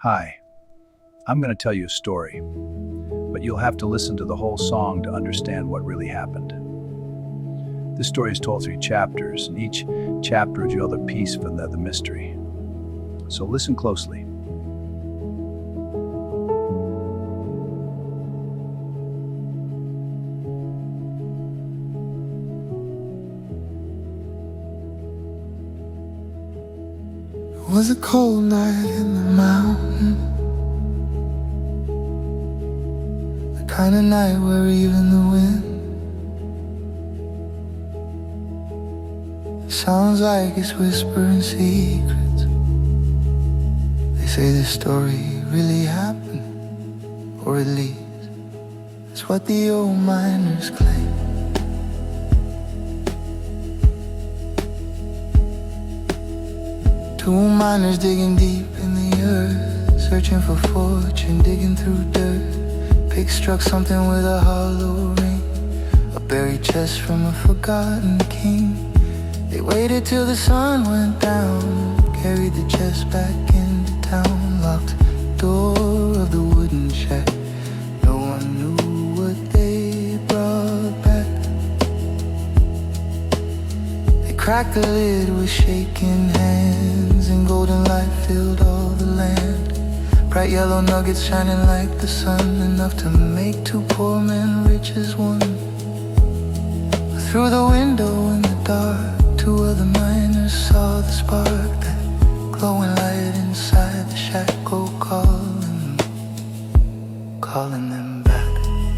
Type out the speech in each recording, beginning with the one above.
Hi, I'm going to tell you a story, but you'll have to listen to the whole song to understand what really happened. This story is told through chapters, and each chapter reveals a piece of the mystery. So listen closely. It was a cold night in the mountain, the kind of night where even the wind sounds like it's whispering secrets. They say this story really happened, or at least that's what the old miners claim. Two miners digging deep in the earth, searching for fortune, digging through dirt. Pick struck something with a hollow ring, a buried chest from a forgotten king. They waited till the sun went down, carried the chest back into town, locked the door of the wooden shack. No one knew what they brought back. They cracked the lid with shaking hands, and golden light filled all the land. Bright yellow nuggets shining like the sun, enough to make two poor men rich as one. Through the window in the dark, two other miners saw the spark, that glowing light inside the shack, go calling them back.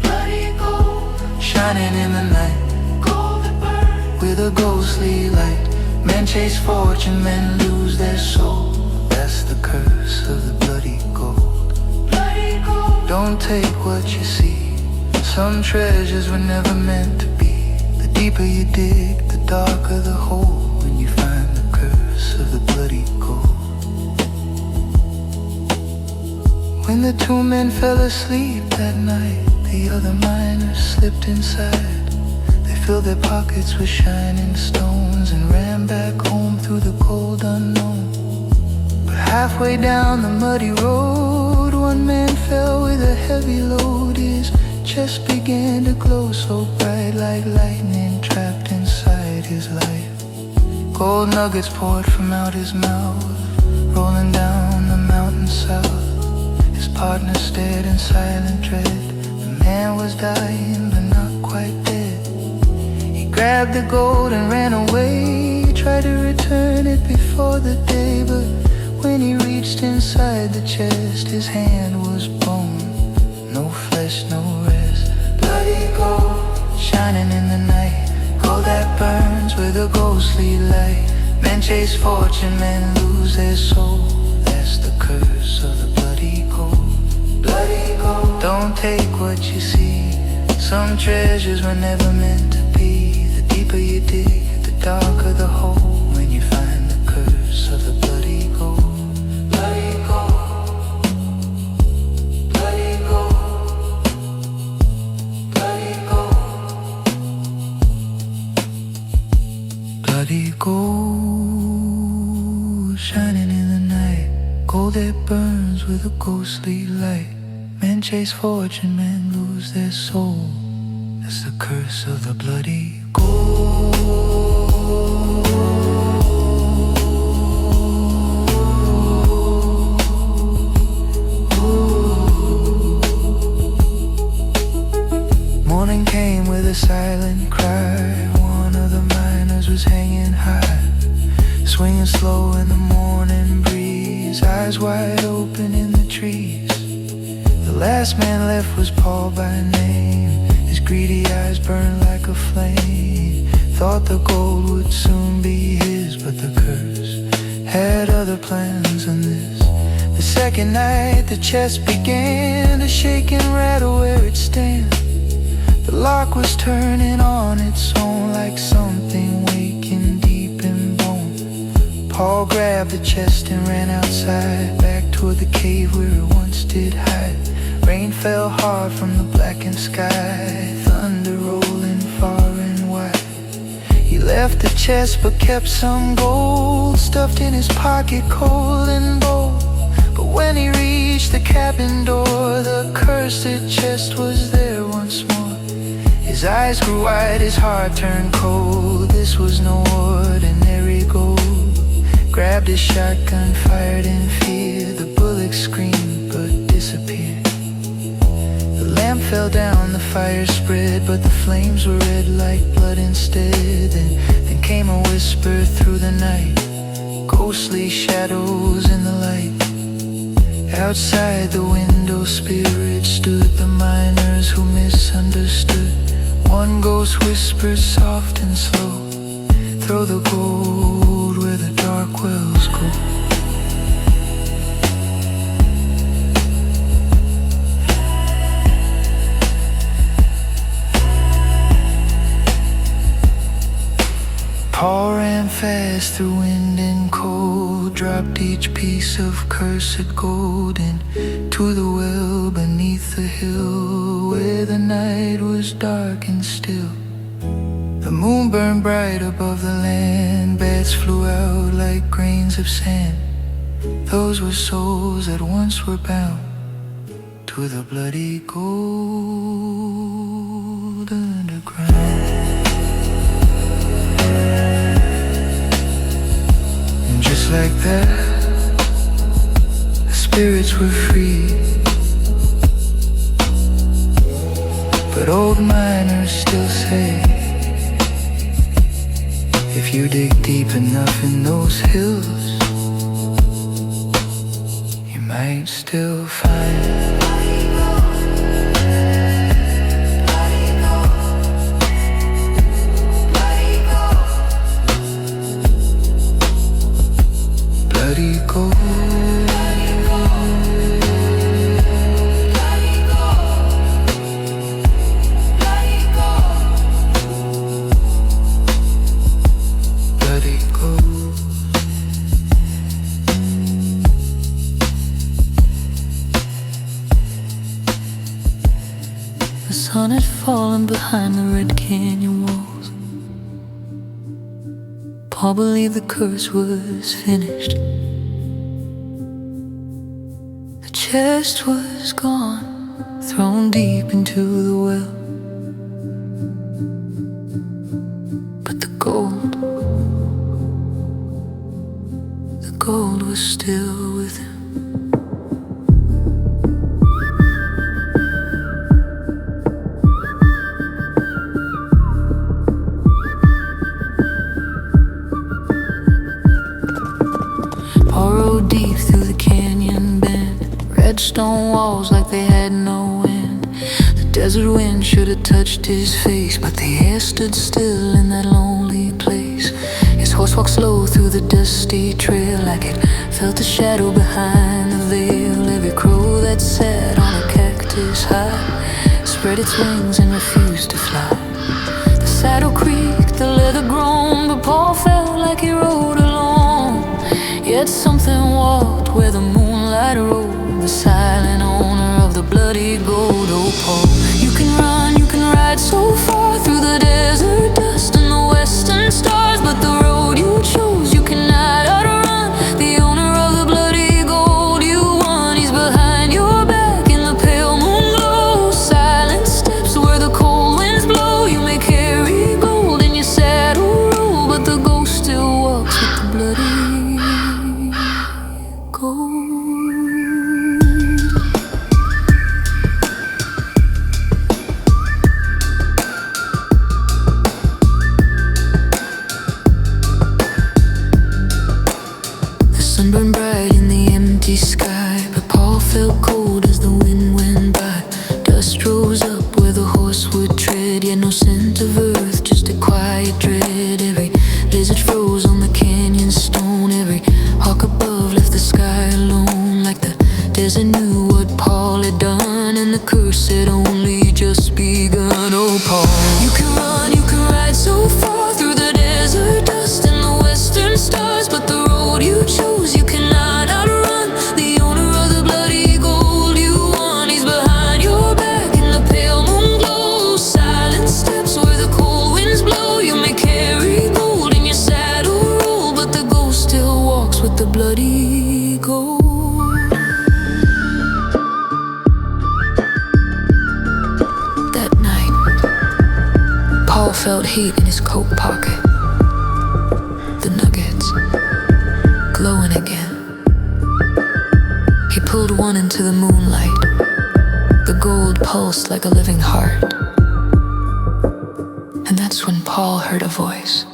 Bloody gold, Shining in the night, gold that burns. with a ghostly light. Men chase fortune, men lose their soul. That's the curse of the bloody gold. Bloody gold, Don't take what you see, some treasures were never meant to be. The deeper you dig, the darker the hole, when you find the curse of the bloody gold. When the two men fell asleep that night, the other miners slipped inside. They filled their pockets with shining stones and ran back home through the cold unknown. But halfway down the muddy road, one man fell with a heavy load. His chest began to glow so bright, like lightning trapped inside his life. Gold nuggets poured from out his mouth, rolling down the mountain south. His partner stared in silent dread. The man was dying but not quite dead. He grabbed the gold and ran away, tried to return it before the day. But when he reached inside the chest, his hand was bone, no flesh, no rest. Bloody gold, shining in the night, gold that burns with a ghostly light. Men chase fortune, men lose their soul. That's the curse of the bloody gold. Bloody gold, don't take what you see, some treasures were never meant to be. The deeper you dig, the darker the hole, when you find the curse of the bloody gold. Bloody gold, bloody gold, bloody gold. Bloody gold, shining in the night, gold that burns with a ghostly light. Men chase fortune, men lose their soul. That's the curse of the bloody gold. Morning came with a silent cry. One of the miners was hanging high, swinging slow in the morning breeze, eyes wide open in the trees. The last man left was Paul by name. His greedy eyes burned like a flame. Thought the gold would soon be his, but the curse had other plans than this. The second night the chest began to shake and rattle where it stands. The lock was turning on its own, like something waking deep in bone. Paul grabbed the chest and ran outside, back toward the cave where it once did hide. Rain fell hard from the blackened sky, thunder rolling far and wide. He left the chest but kept some gold stuffed in his pocket, cold and bold. But when he reached the cabin door, the cursed chest was there once more. His eyes grew wide, his heart turned cold. This was no ordinary gold. Grabbed his shotgun, fired in fear. The bullet screamed but disappeared. The lamp fell down, the fire spread, but the flames were red like blood instead. Then came a whisper through the night, ghostly shadows in the light. Outside the window spirit stood, the miners who misunderstood. One ghost whispered soft and slow, throw the gold where the dark wells go. Paul ran fast through wind and cold, dropped each piece of cursed gold into the well beneath the hill, where the night was dark and still. The moon burned bright above the land, bats flew out like grains of sand. Those were souls that once were bound to the bloody gold underground. Just like that, the spirits were free. But old miners still say, if you dig deep enough in those hills, you might still find bloody gold. Bloody gold. The sun had fallen behind the red canyon walls. Paul believed the curse was finished. The chest was gone, thrown deep into the well. But the gold was still with him. Deep through the canyon bend, red stone walls like they had no end. The desert wind should have touched his face, but the air stood still in that lonely place. His horse walked slow through the dusty trail, like it felt a shadow behind the veil. Every crow that sat on a cactus high spread its wings and refused to fly. The saddle creaked, the leather groaned, but Paul felt like he rode alone. Yet something walked where the moonlight rolled, the silent owner of the bloody gold. Oh, Paul, you can run, you can ride so far through the desert dust and the western stars, but the road you chose you cannot outrun. The owner of the bloody gold you won, he's behind your back in the pale moon glow. Silent steps where the cold winds blow. You may carry gold in your saddle roll, but the ghost still walks with the bloody gold. The sun burned bright in the empty sky, but Paul felt cold as the wind went by. Dust rose up where the horse would tread, yet no scent of earth, just a quiet dread. Every lizard froze on the canyon stone, every hawk above left the sky alone. Like the desert knew what Paul had done, and the curse had only just begun. Oh, Paul, you can run, you can ride so far through the desert dust and the western stars, but the road you chose you cannot outrun. The owner of the bloody gold you won, he's behind your back in the pale moon glow. Silent steps where the cold winds blow. You may carry gold in your saddle roll, but the ghost still walks with the bloody gold. felt heat in his coat pocket. The nuggets, glowing again. He pulled one into the moonlight. The gold pulsed like a living heart. And that's when Paul heard a voice.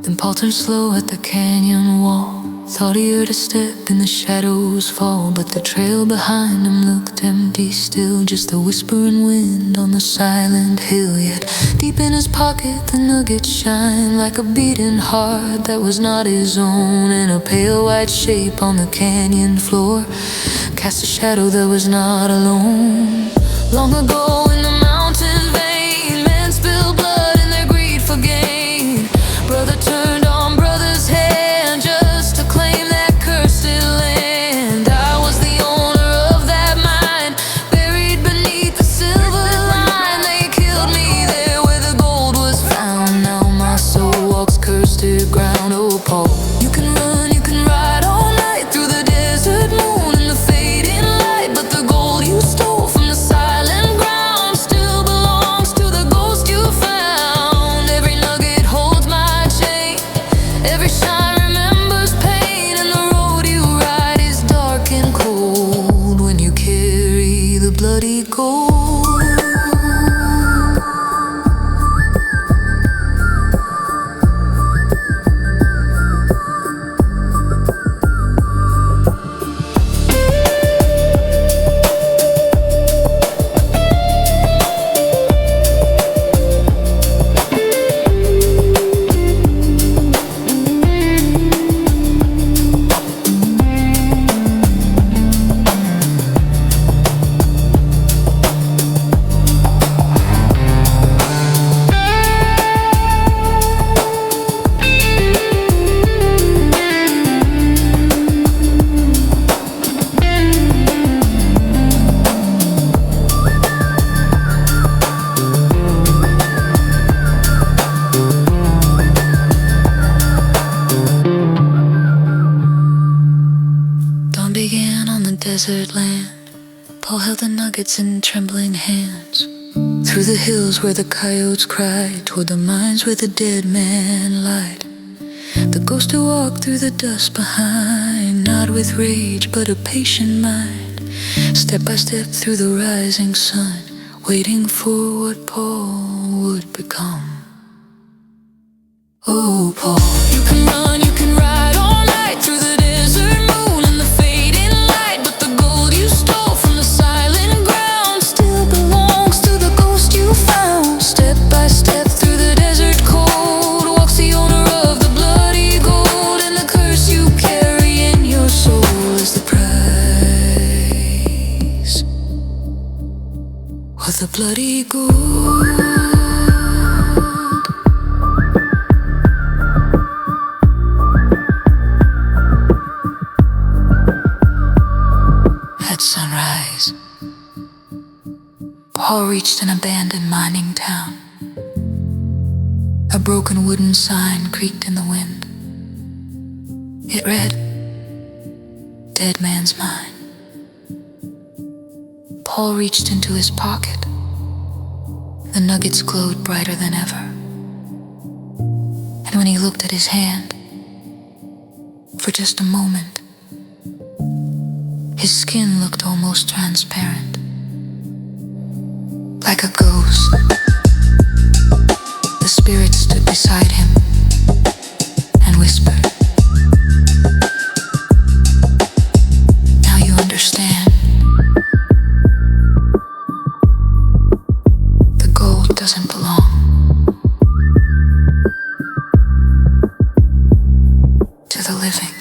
Then Paul turned slow at the canyon wall. Thought he heard a step in the shadows fall, but the trail behind him looked empty still. Just a whispering wind on the silent hill. Yet deep in his pocket the nuggets shine like a beating heart that was not his own. And a pale white shape on the canyon floor cast a shadow that was not alone. Long ago in the mountain vein, men spilled blood in their greed for gain. Brother turned on brother's hand just to claim that cursed land. I was the owner of that mine, buried beneath the silver line. They killed me there where the gold was found. Now my soul walks cursed to ground. Oh Paul, you can run, you can ride all night through the desert moon and the fading light, but the gold you stole from the silent ground still belongs to the ghost you found. Every nugget holds my chain, every shine remembers pain, and the road you ride is dark and cold when you carry the bloody gold. Dawn began on the desert land. Paul held the nuggets in trembling hands. Through the hills where the coyotes cried, toward the mines where the dead man lied. The ghost who walked through the dust behind, not with rage but a patient mind. Step by step through the rising sun, waiting for what Paul would become. Oh Paul, you can run, you can ride all night through the desert moon and the fading light, but the gold you stole from the silent ground still belongs to the ghost you found. Step by step through the desert cold walks the owner of the bloody gold, and the curse you carry in your soul is the price of the bloody gold. At sunrise, Paul reached an abandoned mining town. A broken wooden sign creaked in the wind. It read, "Dead Man's Mine." Paul reached into his pocket. The nuggets glowed brighter than ever. And when he looked at his hand, for just a moment, his skin looked almost transparent, like a ghost. The spirit stood beside him and whispered, "Now you understand. The gold doesn't belong to the living."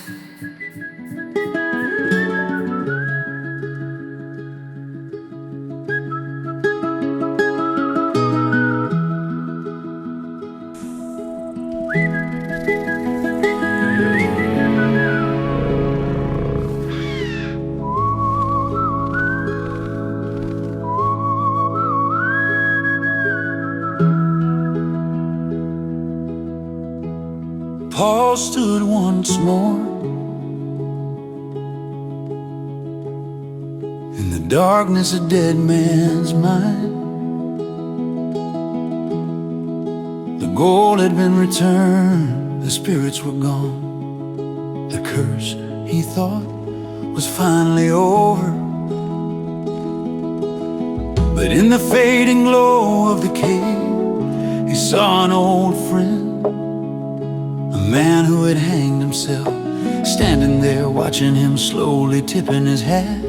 Paul stood once more in the darkness, a dead man's mind. gold had been returned, the spirits were gone. The curse, he thought, was finally over. But in the fading glow of the cave, he saw an old friend, a man who had hanged himself, standing there watching him slowly tipping his hat.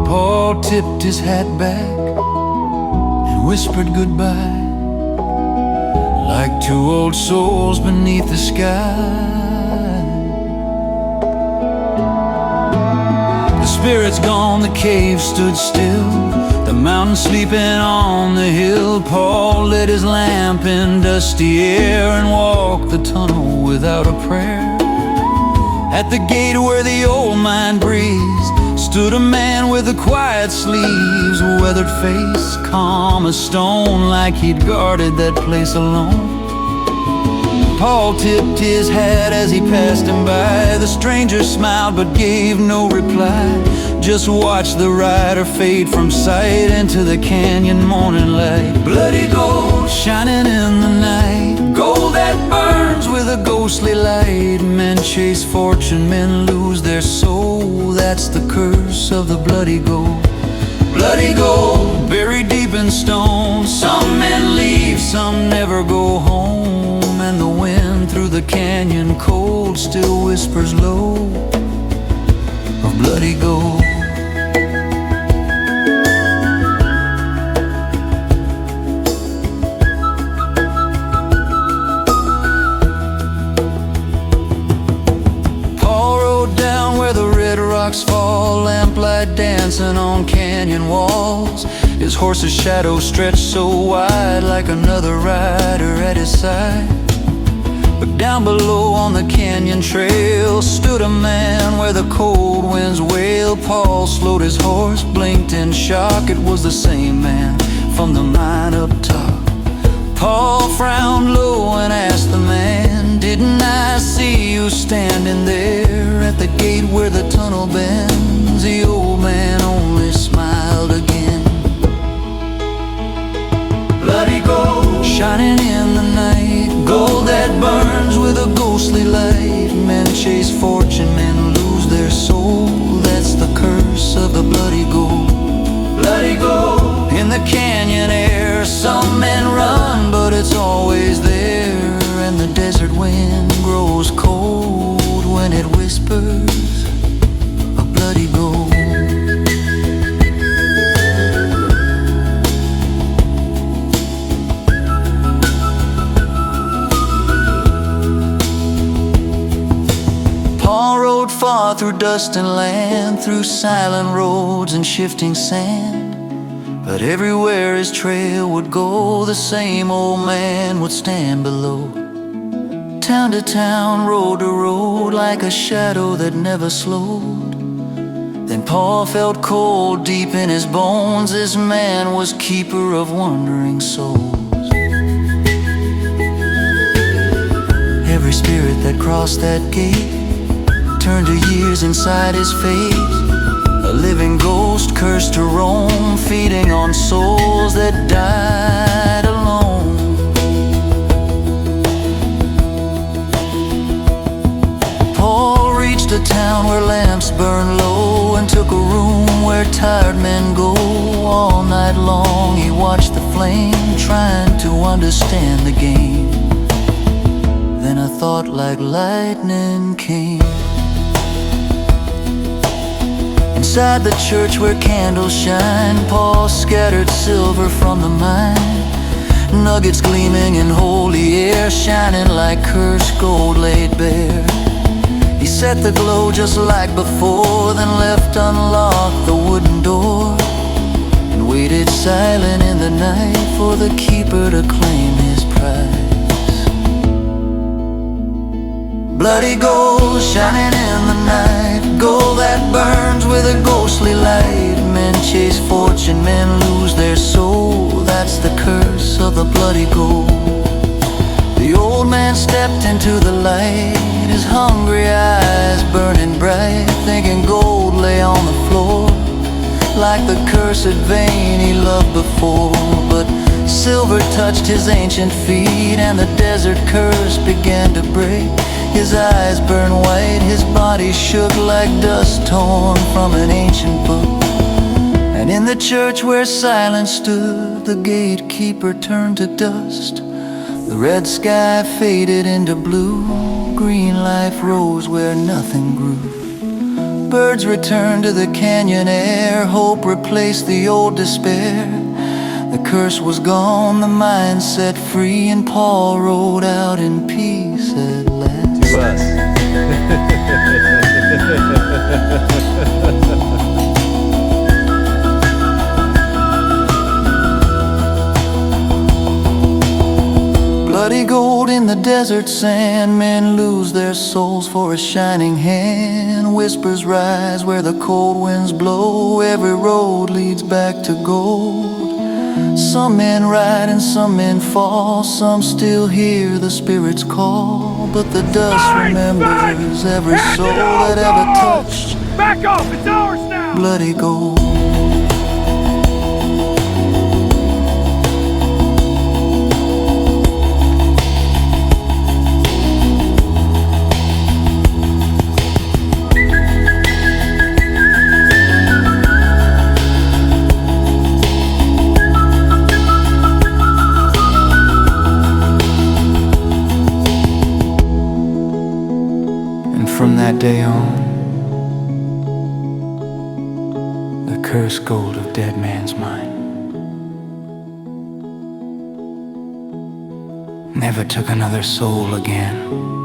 Paul tipped his hat back and whispered goodbye, like two old souls beneath the sky. The spirit's gone, the cave stood still, the mountain sleeping on the hill. Paul lit his lamp in dusty air and walked the tunnel without a prayer. At the gate where the old mine breathes stood a man with a quiet sleeves, a weathered face, calm as stone, like he'd guarded that place alone. Paul tipped his hat as he passed him by. The stranger smiled but gave no reply, just watched the rider fade from sight into the canyon morning light. Bloody gold shining in the night, gold that burns with a ghostly light. Men chase fortune, men lose their soul, that's the curse of the bloody gold. Bloody gold, buried deep in stone. Some men leave, some never go home, and the wind through the canyon cold still whispers low of bloody gold. Paul rode down where the red rocks fall, lamplight dancing on canyon walls. His horse's shadow stretched so wide, like another rider at his side. But down below on the canyon trail stood a man where the cold winds wail. Paul slowed his horse, blinked in shock. It was the same man from the mine up top. Paul frowned low and asked the man, "Didn't I see you standing there at the gate where the tunnel bends?" The old man only smiled again. Bloody gold shining in the night, gold that burns with a ghostly light. Men chase fortune, men lose their soul, that's the curse of the bloody gold. Bloody gold in the canyon air, some men run but it's always there. And the desert wind grows cold when it whispers of bloody gold. Paul rode far through dust and land, through silent roads and shifting sand. But everywhere his trail would go, the same old man would stand below. Town to town, road to road, like a shadow that never slowed. Then Paul felt cold deep in his bones. This man was keeper of wandering souls. Every spirit that crossed that gate turned to years inside his face, a living ghost cursed to roam, feeding on souls that died alone. Paul reached a town where lamps burn low, and took a room where tired men go. All night long he watched the flame, trying to understand the game. Then a thought like lightning came. Inside the church where candles shine, Paul scattered silver from the mine. Nuggets gleaming in holy air, shining like cursed gold laid bare. He set the glow just like before, then left unlocked the wooden door, and waited silent in the night for the keeper to claim his prize. Bloody gold shining in the night, gold that burns with a ghostly light. Men chase fortune, men lose their soul, that's the curse of the bloody gold. The old man stepped into the light, his hungry eyes burning bright, thinking gold lay on the floor, like the cursed vein he loved before. But Silver touched his ancient feet, and the desert curse began to break. His eyes burned white, his body shook like dust torn from an ancient book. And in the church where silence stood, the gatekeeper turned to dust. The red sky faded into blue, green life rose where nothing grew. Birds returned to the canyon air, hope replaced the old despair. The curse was gone, the mind set free, and Paul rode out in peace at last. To us. Bloody gold in the desert sand, men lose their souls for a shining hand. Whispers rise where the cold winds blow, every road leads back to gold. Some men ride and some men fall, some still hear the spirits call. But the dust remembers every soul that ever touched Back off, it's ours now! bloody gold. From that day on, the cursed gold of dead man's mind never took another soul again.